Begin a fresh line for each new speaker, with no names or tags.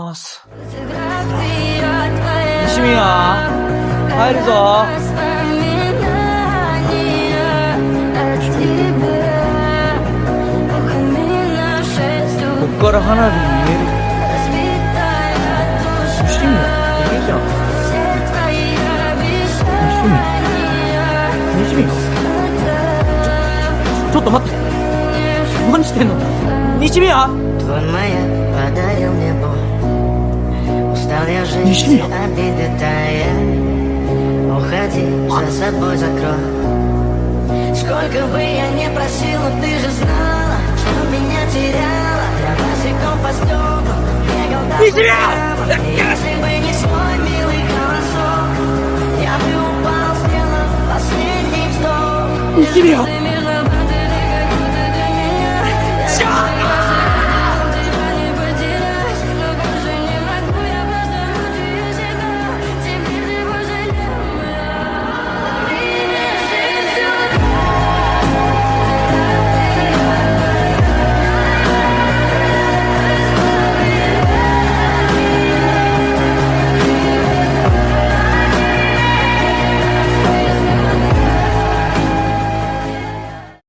ます西宮帰るぞこっから花火見える西宮いいじゃん西宮ちょっと待って何してんの西宮西宮
Сколько бы я не просила, ты же знала, что меня теряла. Я босиком по стеклу бегал до утра. Если бы не свой милый голосок, я бы упал, сделав последний вздох.